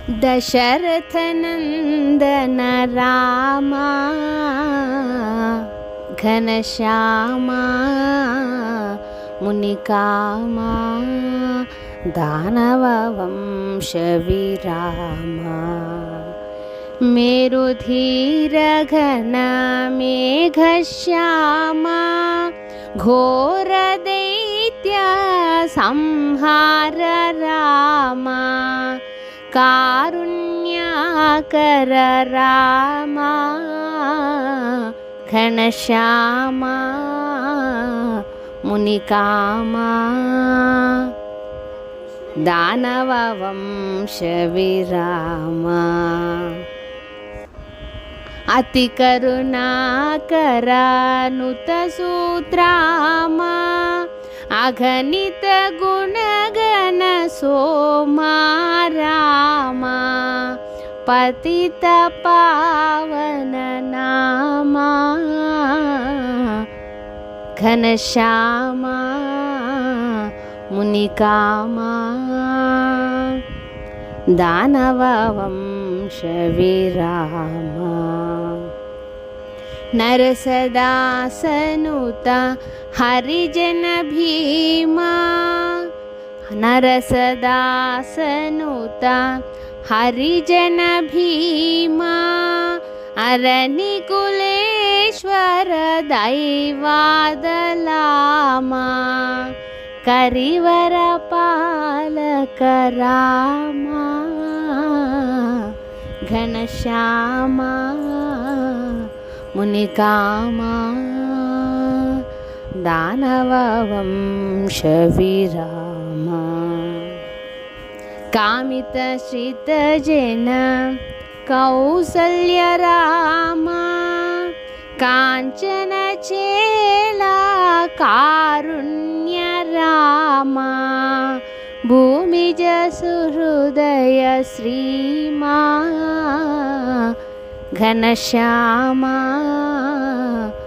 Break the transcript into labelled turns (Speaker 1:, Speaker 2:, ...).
Speaker 1: दशरथनन्दन रामा घनश्यामा मुनिकामा दानववंशविरामा मेरुधीरघन मेघश्यामा घोरदैत्य संहार रामा कारुण्याकर रामा घनश्यामा मुनिकामा दानववंशविरामा अतिकरुणाकर नुतसूत्रामा अगणित गुणगण सोमा रामा पतित पावन नामा घनश्यामा मुनिकामा दानववंशविरामा नरसदासनुता हरिजन भीमा नरसदासनुता हरिजन भीमा अरनिकुलेश्वर दैवादलामा करिवर पालक रामा घनश्यामा मुनिकामा दानववंशविरामा कामितश्रितजन कौसल्य रामा काञ्चनचेला कारुण्य रामा भूमिज सुहृदय श्रीमा घनश्यामा